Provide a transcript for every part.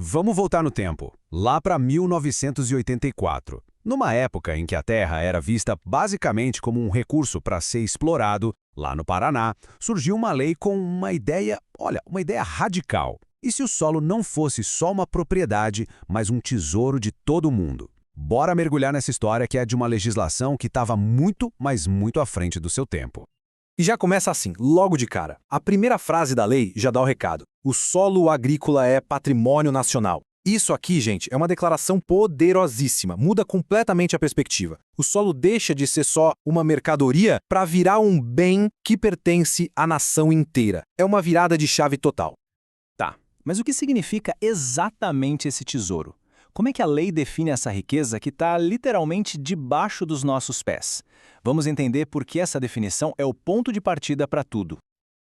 Vamos voltar no tempo, lá para 1984. Numa época em que a terra era vista basicamente como um recurso para ser explorado, lá no Paraná, surgiu uma lei com uma ideia, uma ideia radical. E se o solo não fosse só uma propriedade, mas um tesouro de todo mundo? Bora mergulhar nessa história que é de uma legislação que estava muito, mas muito à frente do seu tempo. E já começa assim, logo de cara. A primeira frase da lei já dá o recado. O solo agrícola é patrimônio nacional. Isso aqui, gente, é uma declaração poderosíssima. Muda completamente a perspectiva. O solo deixa de ser só uma mercadoria para virar um bem que pertence à nação inteira. É uma virada de chave total. Tá, mas o que significa exatamente esse tesouro? Como é que a lei define essa riqueza que está literalmente debaixo dos nossos pés? Vamos entender por que essa definição é o ponto de partida para tudo.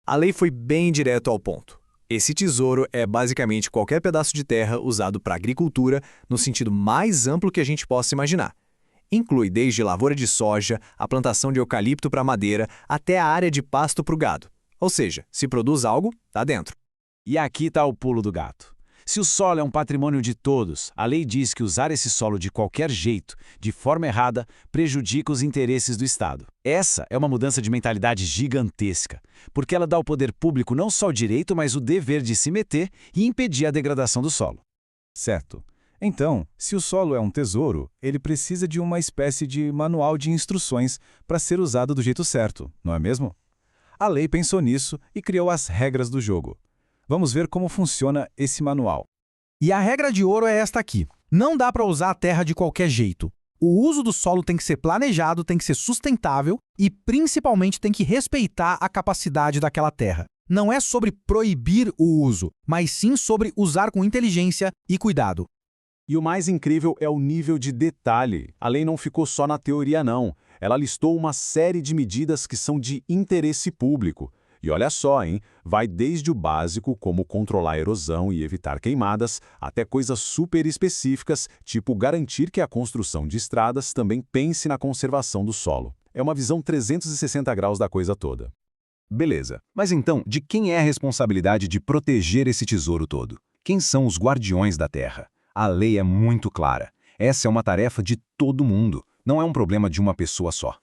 A lei foi bem direto ao ponto. Esse tesouro é basicamente qualquer pedaço de terra usado para agricultura no sentido mais amplo que a gente possa imaginar. Inclui desde lavoura de soja, a plantação de eucalipto para madeira, até a área de pasto para o gado. Ou seja, se produz algo, tá dentro. E aqui está o pulo do gato. Se o solo é um patrimônio de todos, a lei diz que usar esse solo de qualquer jeito, de forma errada, prejudica os interesses do Estado. Essa é uma mudança de mentalidade gigantesca, porque ela dá ao poder público não só o direito, mas o dever de se meter e impedir a degradação do solo. Certo. Então, se o solo é um tesouro, ele precisa de uma espécie de manual de instruções para ser usado do jeito certo, não é mesmo? A lei pensou nisso e criou as regras do jogo. Vamos ver como funciona esse manual. E a regra de ouro é esta aqui. Não dá para usar a terra de qualquer jeito. O uso do solo tem que ser planejado, tem que ser sustentável e, principalmente, tem que respeitar a capacidade daquela terra. Não é sobre proibir o uso, mas sim sobre usar com inteligência e cuidado. E o mais incrível é o nível de detalhe. A lei não ficou só na teoria, não. Ela listou uma série de medidas que são de interesse público. E olha só, hein? Vai desde o básico, como controlar a erosão e evitar queimadas, até coisas super específicas, tipo garantir que a construção de estradas também pense na conservação do solo. É uma visão 360 graus da coisa toda. Beleza, mas então, de quem é a responsabilidade de proteger esse tesouro todo? Quem são os guardiões da terra? A lei é muito clara. Essa é uma tarefa de todo mundo, não é um problema de uma pessoa só.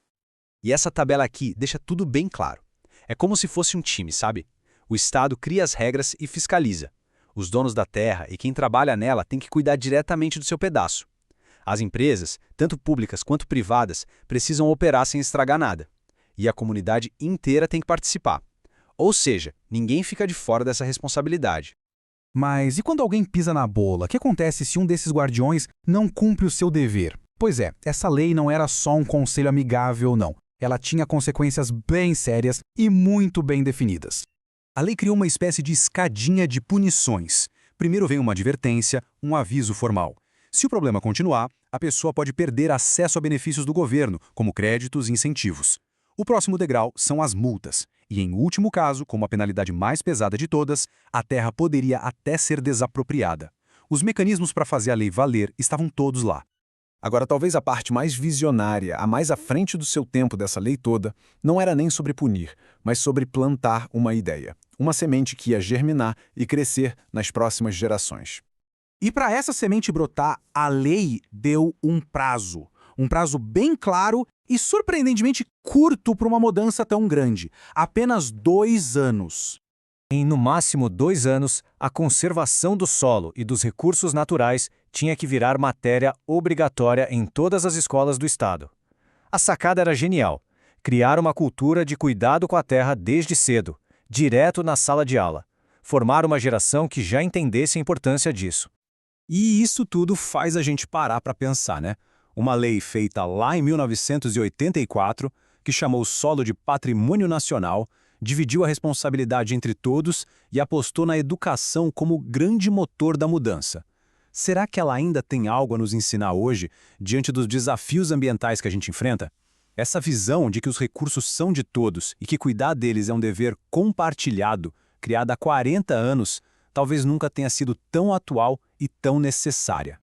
E essa tabela aqui deixa tudo bem claro. É como se fosse um time, sabe? O Estado cria as regras e fiscaliza. Os donos da terra e quem trabalha nela têm que cuidar diretamente do seu pedaço. As empresas, tanto públicas quanto privadas, precisam operar sem estragar nada. E a comunidade inteira tem que participar. Ou seja, ninguém fica de fora dessa responsabilidade. Mas e quando alguém pisa na bola? O que acontece se um desses guardiões não cumpre o seu dever? Pois é, essa lei não era só um conselho amigável, não. Ela tinha consequências bem sérias e muito bem definidas. A lei criou uma espécie de escadinha de punições. Primeiro vem uma advertência, um aviso formal. Se o problema continuar, a pessoa pode perder acesso a benefícios do governo, como créditos e incentivos. O próximo degrau são as multas. E em último caso, como a penalidade mais pesada de todas, a terra poderia até ser desapropriada. Os mecanismos para fazer a lei valer estavam todos lá. Agora, talvez a parte mais visionária, a mais à frente do seu tempo dessa lei toda, não era nem sobre punir, mas sobre plantar uma ideia. Uma semente que ia germinar e crescer nas próximas gerações. E para essa semente brotar, a lei deu um prazo. Um prazo bem claro e surpreendentemente curto para uma mudança tão grande. Apenas 2 anos. Em no máximo 2 anos, a conservação do solo e dos recursos naturais tinha que virar matéria obrigatória em todas as escolas do Estado. A sacada era genial: criar uma cultura de cuidado com a terra desde cedo, direto na sala de aula. Formar uma geração que já entendesse a importância disso. E isso tudo faz a gente parar para pensar, né? Uma lei feita lá em 1984, que chamou o solo de patrimônio nacional, dividiu a responsabilidade entre todos e apostou na educação como grande motor da mudança. Será que ela ainda tem algo a nos ensinar hoje, diante dos desafios ambientais que a gente enfrenta? Essa visão de que os recursos são de todos e que cuidar deles é um dever compartilhado, criada há 40 anos, talvez nunca tenha sido tão atual e tão necessária.